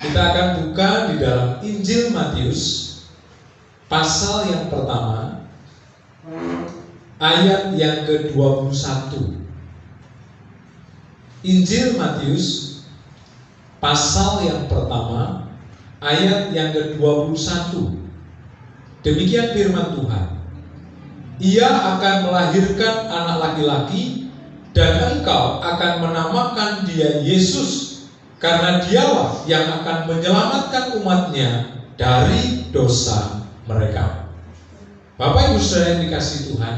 Kita akan buka di dalam Injil Matius pasal yang pertama, ayat yang ke-21. Injil Matius pasal yang pertama, ayat yang ke-21. Demikian firman Tuhan. Ia akan melahirkan anak laki-laki, dan engkau akan menamakan dia Yesus, karena dialah yang akan menyelamatkan umatnya dari dosa mereka. Bapak Ibu Saudara yang dikasihi Tuhan,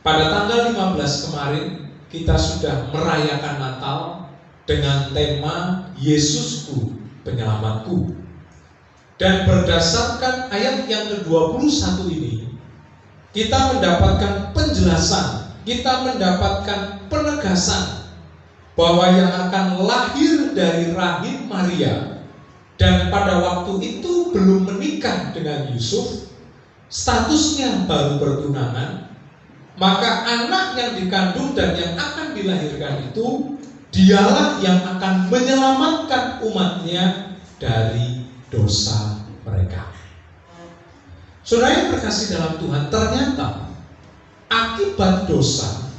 pada tanggal 15 kemarin kita sudah merayakan Natal dengan tema Yesusku Penyelamatku. Dan berdasarkan ayat yang ke-21 ini, kita mendapatkan penjelasan, kita mendapatkan penegasan bahwa yang akan lahir dari rahim Maria dan pada waktu itu belum menikah dengan Yusuf, statusnya baru bertunangan, maka anak yang dikandung dan yang akan dilahirkan itu dialah yang akan menyelamatkan umatnya dari dosa mereka. Saudara yang terkasih dalam Tuhan, ternyata akibat dosa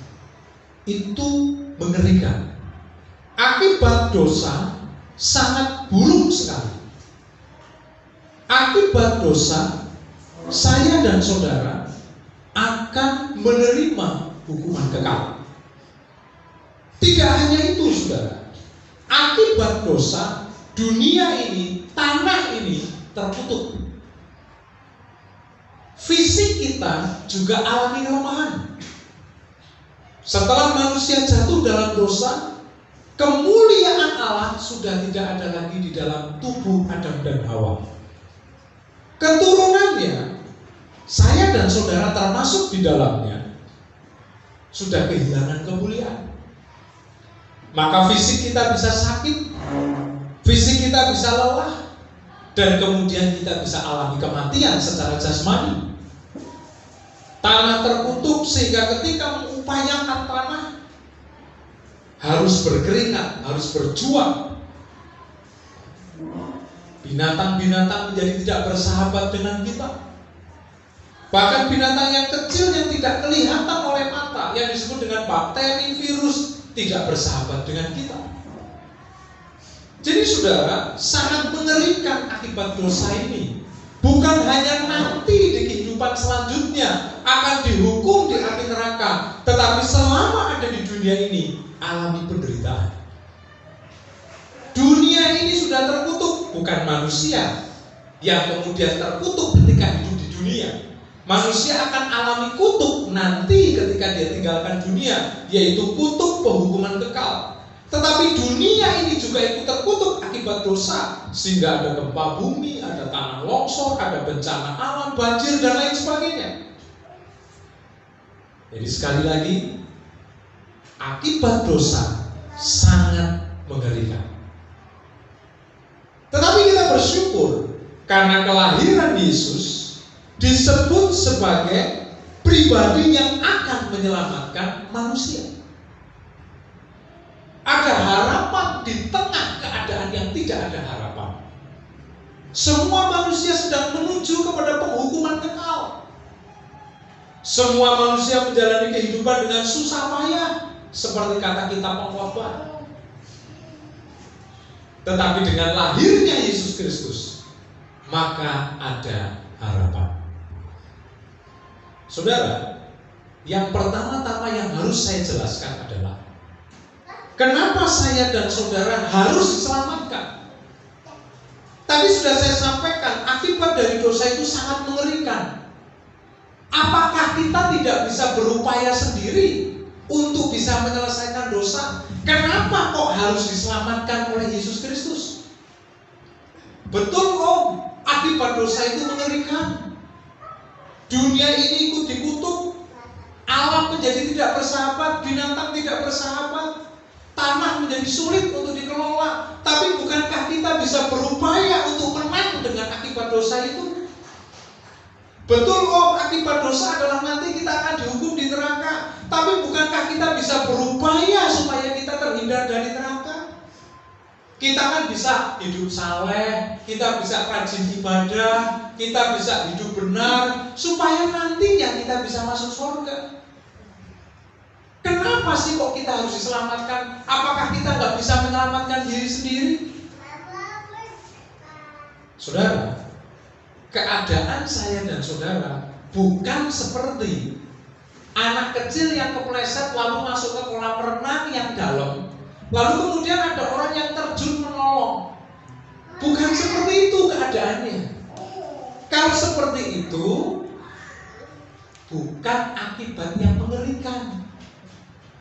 itu mengerikan. Akibat dosa sangat buruk sekali. Akibat dosa, saya dan saudara akan menerima hukuman kekal. Tidak hanya itu, saudara. Akibat dosa, dunia ini, tanah ini tertutup. Fisik kita juga alami kelemahan. Setelah manusia jatuh dalam dosa, kemuliaan Allah sudah tidak ada lagi di dalam tubuh Adam dan Hawa. Keturunannya, saya dan saudara termasuk di dalamnya, sudah kehilangan kemuliaan. Maka fisik kita bisa sakit, fisik kita bisa lelah, dan kemudian kita bisa alami kematian secara jasmani. Tanah terkutuk sehingga ketika mengupayakan tanah harus berkeringat, harus berjuang. Binatang-binatang menjadi tidak bersahabat dengan kita. Bahkan binatang yang kecil yang tidak kelihatan oleh mata, yang disebut dengan bakteri, virus, tidak bersahabat dengan kita. Jadi saudara, sangat mengerikan akibat dosa ini. Bukan hanya nanti di kehidupan selanjutnya akan dihukum di api neraka, tetapi selama ada di dunia ini alami penderitaan. Dunia ini sudah terkutuk, bukan manusia yang kemudian terkutuk ketika hidup di dunia. Manusia akan alami kutuk nanti ketika dia tinggalkan dunia, yaitu kutuk penghukuman kekal. Tetapi dunia ini juga ikut terkutuk akibat dosa, sehingga ada gempa bumi, ada tanah longsor, ada bencana alam, banjir, dan lain sebagainya. Jadi sekali lagi, akibat dosa sangat mengerikan. Tetapi kita bersyukur karena kelahiran Yesus disebut sebagai pribadi yang akan menyelamatkan manusia. Ada harapan di tengah keadaan yang tidak ada harapan. Semua manusia sedang menuju kepada penghukuman kekal. Semua manusia menjalani kehidupan dengan susah payah, seperti kata kitab Pengkhotbah. Tetapi dengan lahirnya Yesus Kristus, maka ada harapan. Saudara, yang pertama-tama yang harus saya jelaskan adalah kenapa saya dan saudara harus diselamatkan. Tadi sudah saya sampaikan, akibat dari dosa itu sangat mengerikan. Apakah kita tidak bisa berupaya sendiri untuk bisa menyelesaikan dosa? Kenapa kok harus diselamatkan oleh Yesus Kristus? Betul kok, akibat dosa itu mengerikan. Dunia ini ikut dikutuk, alam menjadi tidak bersahabat, binatang tidak bersahabat, tanah menjadi sulit untuk dikelola. Tapi bukankah kita bisa berupaya untuk menang dengan akibat dosa itu? Betul kok, akibat dosa adalah nanti kita akan dihukum di neraka. Tapi bukankah kita bisa berupaya supaya kita terhindar dari neraka? Kita kan bisa hidup saleh, kita bisa rajin ibadah, kita bisa hidup benar, supaya nantinya kita bisa masuk surga. Kenapa sih kok kita harus diselamatkan? Apakah kita nggak bisa menyelamatkan diri sendiri? Saudara, keadaan saya dan saudara bukan seperti anak kecil yang kepleset lalu masuk ke kolam renang yang dalam, lalu kemudian ada orang yang terjun menolong. Bukan seperti itu keadaannya. Kalau seperti itu, bukan akibat yang mengerikan.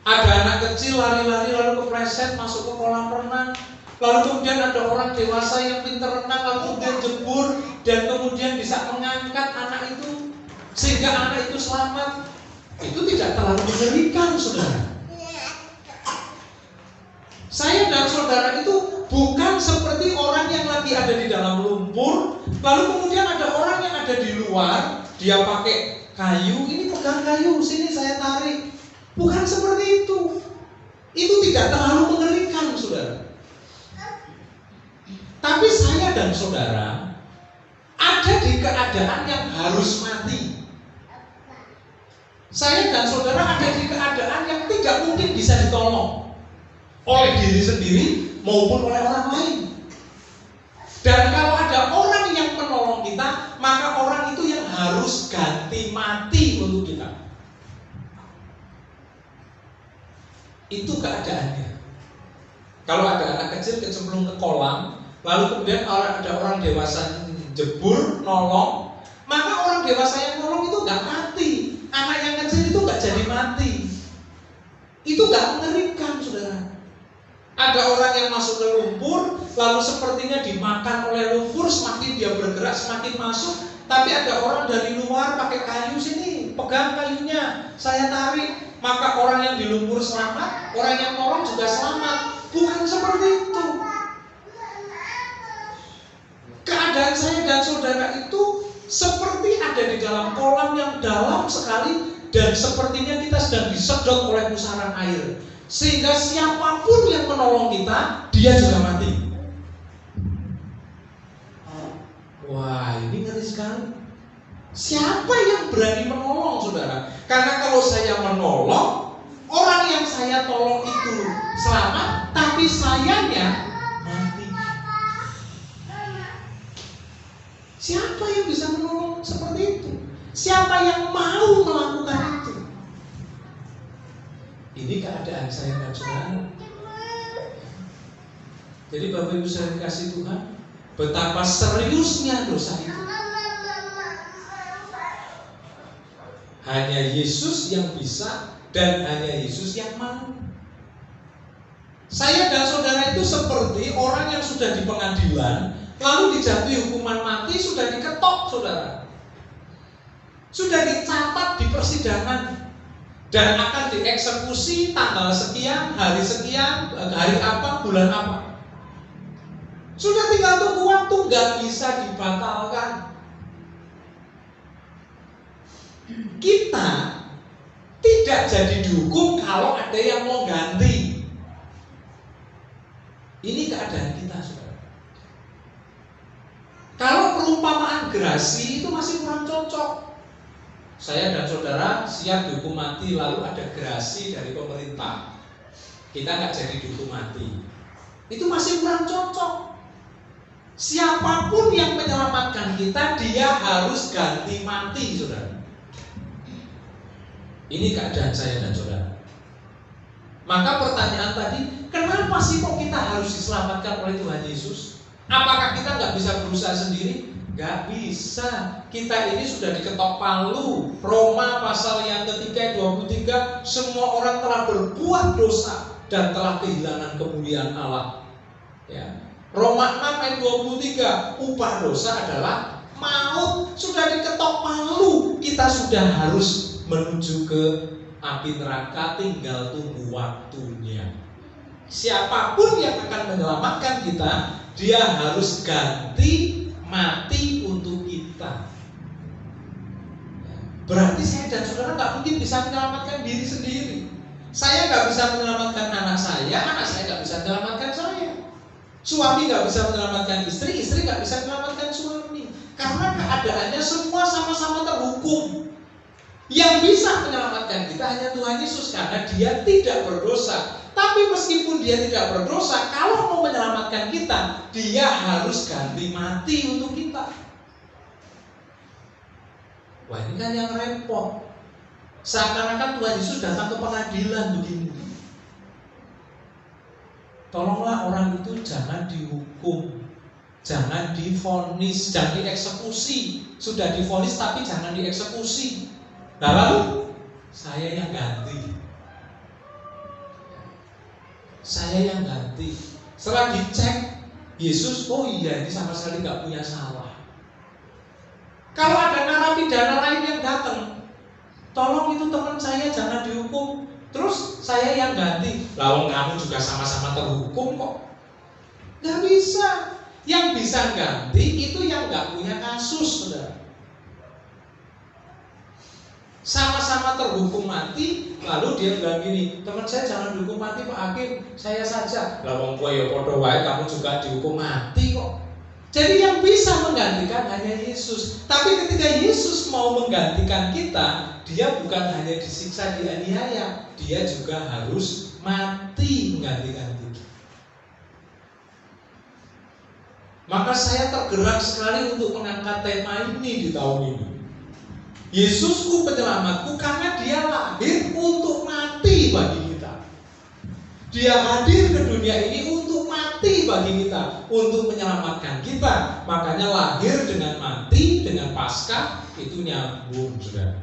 Ada anak kecil lari-lari lalu kepleset masuk ke kolam renang, lalu kemudian ada orang dewasa yang pintar renang lalu kemudian jebur dan kemudian bisa mengangkat anak itu sehingga anak itu selamat. Itu tidak terlalu mengerikan, saudara. Saya dan saudara itu bukan seperti orang yang lagi ada di dalam lumpur, lalu kemudian ada orang yang ada di luar, dia pakai kayu, ini pegang kayu, sini saya tarik. Bukan seperti itu. Itu tidak terlalu mengerikan, saudara. Tapi saya dan saudara ada di keadaan yang harus mati. Saya dan saudara ada di keadaan yang tidak mungkin bisa ditolong oleh diri sendiri maupun oleh orang lain. Dan kalau ada orang yang menolong kita, maka orang itu yang harus ganti mati untuk kita. Itu keadaannya. Kalau ada anak kecil kecemplung ke kolam, lalu kemudian ada orang dewasa jebur nolong, maka orang dewasa yang nolong itu nggak mati. Anak yang kecil itu nggak jadi mati. Itu nggak mengerikan, saudara. Ada orang yang masuk ke lumpur, lalu sepertinya dimakan oleh lumpur, semakin dia bergerak semakin masuk. Tapi ada orang dari luar pakai kayu, sini pegang kayunya, saya tarik, maka orang yang di lumpur selamat, orang yang nolong juga selamat. Bukan seperti itu. Keadaan saya dan saudara itu seperti ada di dalam kolam yang dalam sekali, dan sepertinya kita sedang disedot oleh pusaran air, sehingga siapapun yang menolong kita, dia juga mati. Wah, ini ngeri sekali. Siapa yang berani menolong, saudara? Karena kalau saya menolong, orang yang saya tolong itu selamat, tapi sayanya mati. Siapa yang bisa menolong seperti itu? Siapa yang mau melakukan itu? Ini keadaan saya dan saudara. Jadi Bapak Ibu saya dikasih Tuhan, betapa seriusnya dosa itu. Hanya Yesus yang bisa dan hanya Yesus yang mau. Saya dan saudara itu seperti orang yang sudah di pengadilan, lalu dijatuhi hukuman mati, sudah diketok, saudara. Sudah dicatat di persidangan dan akan dieksekusi tanggal sekian, hari sekian, hari apa, bulan apa. Sudah tinggal tunggu waktu, nggak bisa dibatalkan. Kita tidak jadi dihukum kalau ada yang mau ganti. Ini keadaan kita, saudara. Kalau perumpamaan gerasi itu masih kurang cocok. Saya dan saudara siap dihukum mati, lalu ada gerasi dari pemerintah, kita nggak jadi dihukum mati. Itu masih kurang cocok. Siapapun yang menyelamatkan kita, dia harus ganti mati, saudara. Ini keadaan saya dan saudara. Maka pertanyaan tadi, kenapa sih kok kita harus diselamatkan oleh Tuhan Yesus? Apakah kita nggak bisa berusaha sendiri? Gak bisa. Kita ini sudah diketok palu. Roma pasal yang ketiga 23, semua orang telah berbuat dosa dan telah kehilangan kemuliaan Allah. Ya. Roma 6 ayat 23, upah dosa adalah maut. Sudah diketok palu, kita sudah harus menuju ke api neraka, tinggal tunggu waktunya. Siapapun yang akan menyelamatkan kita, dia harus ganti mati untuk kita. Berarti saya dan saudara nggak mungkin bisa menyelamatkan diri sendiri. Saya nggak bisa menyelamatkan anak saya nggak bisa menyelamatkan saya. Suami nggak bisa menyelamatkan istri, istri nggak bisa menyelamatkan suami. Karena keadaannya semua sama-sama terhukum. Yang bisa menyelamatkan kita hanya Tuhan Yesus karena Dia tidak berdosa. Tapi meskipun Dia tidak berdosa, kalau mau menyelamatkan kita, Dia harus ganti mati untuk kita. Wah, ini kan yang repot. Seakan-akan Tuhan Yesus datang ke pengadilan begini. Tolonglah orang itu jangan dihukum, jangan divonis, jangan dieksekusi. Sudah divonis tapi jangan dieksekusi. Nah, lalu saya yang ganti. Saya yang ganti. Setelah dicek, Yesus, oh iya ini sama sekali gak punya salah. Kalau ada narapidana lain yang datang, tolong itu teman saya jangan dihukum. Terus saya yang ganti. Lalu kamu juga sama-sama terhukum kok. Gak bisa. Yang bisa ganti itu yang gak punya kasus, saudara. Sama-sama terhukum mati, lalu dia bilang gini, teman saya jangan dihukum mati Pak Hakim, saya saja. Lah wong kowe ya padha wae kamu juga dihukum mati kok. Jadi yang bisa menggantikan hanya Yesus. Tapi ketika Yesus mau menggantikan kita, Dia bukan hanya disiksa, dianiaya, Dia juga harus mati menggantikan kita. Maka saya tergerak sekali untuk mengangkat tema ini di tahun ini. Yesusku penyelamatku, karena Dia lahir untuk mati bagi kita. Dia hadir ke dunia ini untuk mati bagi kita, untuk menyelamatkan kita. Makanya lahir dengan mati, dengan Paskah, itu nyambung, saudara.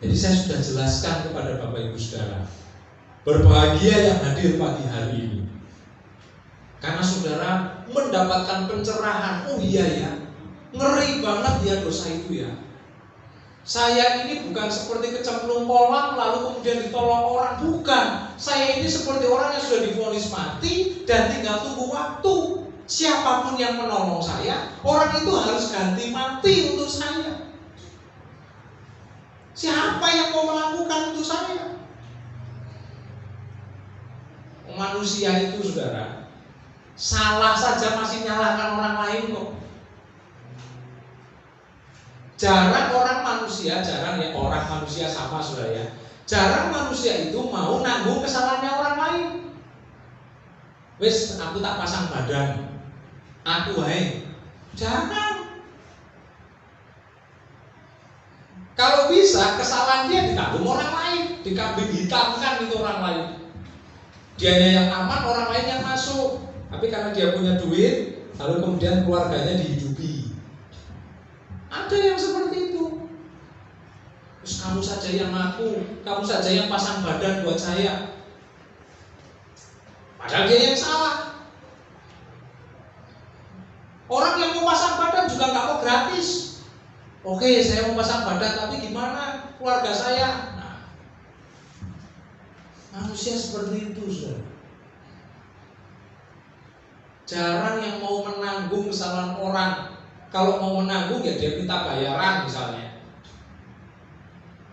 Jadi saya sudah jelaskan kepada Bapak Ibu Saudara, berbahagia yang hadir pagi hari ini, karena saudara mendapatkan pencerahan. Oh iya ya, ngeri banget ya dosa itu ya. Saya ini bukan seperti kecemplung kolam lalu kemudian ditolong orang, bukan. Saya ini seperti orang yang sudah divonis mati dan tinggal tunggu waktu. Siapapun yang menolong saya, orang itu harus ganti mati untuk saya. Siapa yang mau melakukan untuk saya? Manusia itu, saudara, salah saja masih nyalahkan orang lain kok. Jarang orang manusia sama, saudara ya. Jarang manusia itu mau nanggung kesalahannya orang lain. Wes, aku tak pasang badan, aku wae. Jangan. Kalau bisa kesalahan dia ditanggung orang lain, dikambing hitamkan itu orang lain. Dianya yang aman, orang lain yang masuk. Tapi karena dia punya duit, lalu kemudian keluarganya dihidupi. Ada yang seperti itu. Terus kamu saja yang ngaku, kamu saja yang pasang badan buat saya. Padahal dia yang salah. Orang yang mau pasang badan juga nggak mau gratis. Oke, saya mau pasang badan, tapi gimana keluarga saya? Nah, manusia seperti itu, saudara. Jarang yang mau menanggung kesalahan orang. Kalau mau menanggung ya dia minta bayaran misalnya.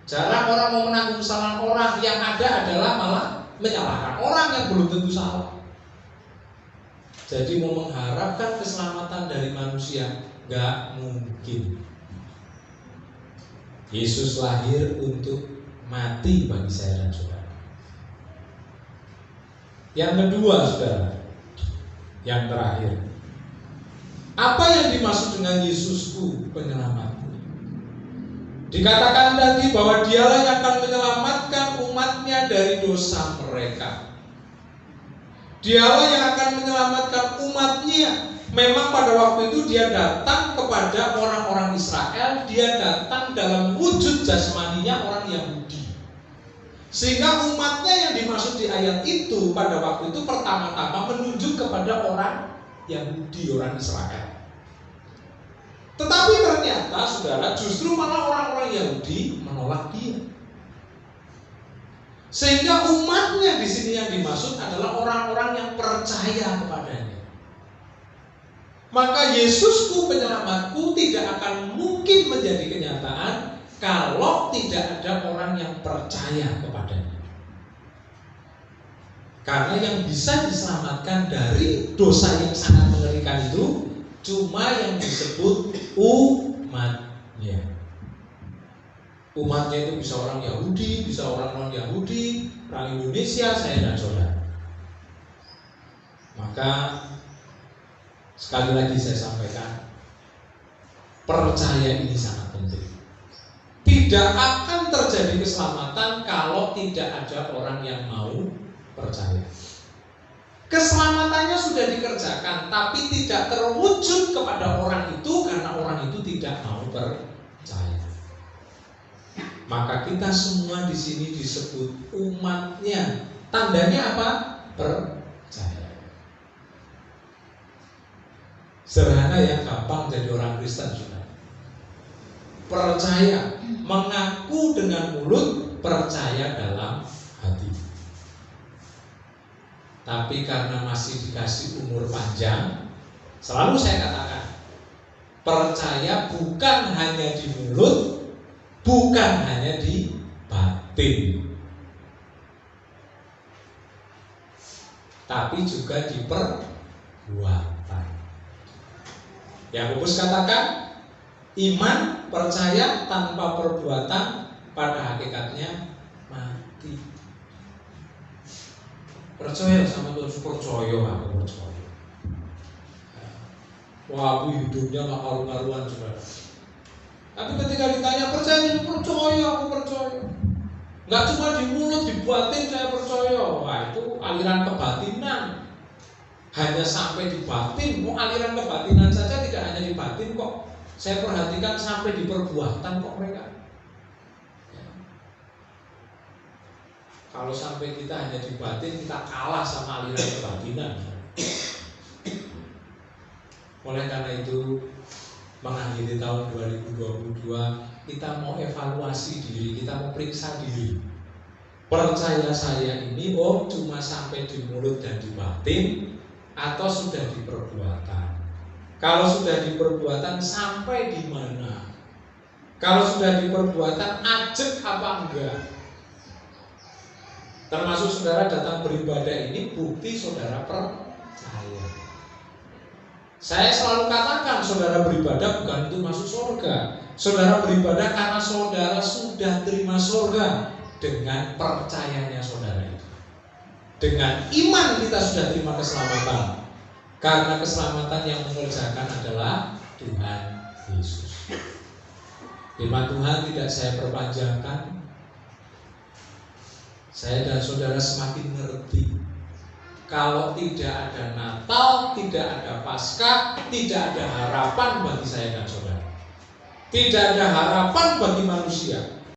Jarang orang mau menanggung kesalahan orang. Yang ada adalah malah menyalahkan orang yang belum tentu salah. Jadi mau mengharapkan keselamatan dari manusia gak mungkin. Yesus lahir untuk mati bagi saya dan saudara. Yang kedua, saudara, yang terakhir, apa yang dimaksud dengan Yesusku penyelamatku? Dikatakan tadi bahwa Dialah yang akan menyelamatkan umatnya dari dosa mereka. Dialah yang akan menyelamatkan umatnya. Memang pada waktu itu Dia datang kepada orang-orang Israel, Dia datang dalam wujud jasmaninya orang Yahudi. Sehingga umatnya yang dimaksud di ayat itu pada waktu itu pertama-tama menunjuk kepada orang Yahudi, orang Israel. Tetapi ternyata, saudara, justru malah orang-orang Yahudi menolak Dia. Sehingga umatnya di sini yang dimaksud adalah orang-orang yang percaya kepadanya. Maka Yesusku penyelamatku tidak akan mungkin menjadi kenyataan kalau tidak ada orang yang percaya kepadanya. Karena yang bisa diselamatkan dari dosa yang sangat mengerikan itu cuma yang disebut umatnya. Umatnya itu bisa orang Yahudi, bisa orang non-Yahudi, orang Indonesia, saya dan saudara. Maka sekali lagi saya sampaikan, percaya ini sangat penting. Tidak akan terjadi keselamatan kalau tidak ada orang yang mau percaya. Keselamatannya sudah dikerjakan, tapi tidak terwujud kepada orang itu karena orang itu tidak mau percaya. Maka kita semua di sini disebut umatnya. Tandanya apa? Percaya. Sederhana yang gampang jadi orang Kristen juga. Percaya, mengaku dengan mulut, percaya dalam hati. Tapi karena masih dikasih umur panjang, selalu saya katakan, percaya bukan hanya di mulut, bukan hanya di batin, tapi juga di perbuatan. Yakobus katakan, iman percaya tanpa perbuatan pada hakikatnya mati. Percaya sama Tuhan, percaya aku percaya. Wah, aku hidupnya gak karu-karuan, saudara. Tapi ketika ditanya percaya, aku percaya. Gak cuma di mulut, di batin saya percaya. Wah, itu aliran kebatinan. Hanya sampai di batin. Mau aliran kebatinan saja tidak hanya di batin kok. Saya perhatikan sampai di perbuatan kok mereka. Kalau sampai kita hanya di batin, kita kalah sama aliran kebatinan. Oleh karena itu, mengakhiri tahun 2022, kita mau evaluasi diri, kita mau periksa diri. Percaya saya ini cuma sampai di mulut dan di batin, atau sudah di perbuatan? Kalau sudah di perbuatan, sampai di mana? Kalau sudah di perbuatan, ajek apa enggak? Termasuk saudara datang beribadah ini bukti saudara percaya. Saya selalu katakan, saudara beribadah bukan untuk masuk surga. Saudara beribadah karena saudara sudah terima surga dengan percayanya saudara itu. Dengan iman kita sudah terima keselamatan. Karena keselamatan yang mengerjakan adalah Tuhan Yesus. Firman Tuhan tidak saya perpanjangkan. Saya dan saudara semakin ngerti. Kalau tidak ada Natal, tidak ada Paskah, tidak ada harapan bagi saya dan saudara. Tidak ada harapan bagi manusia.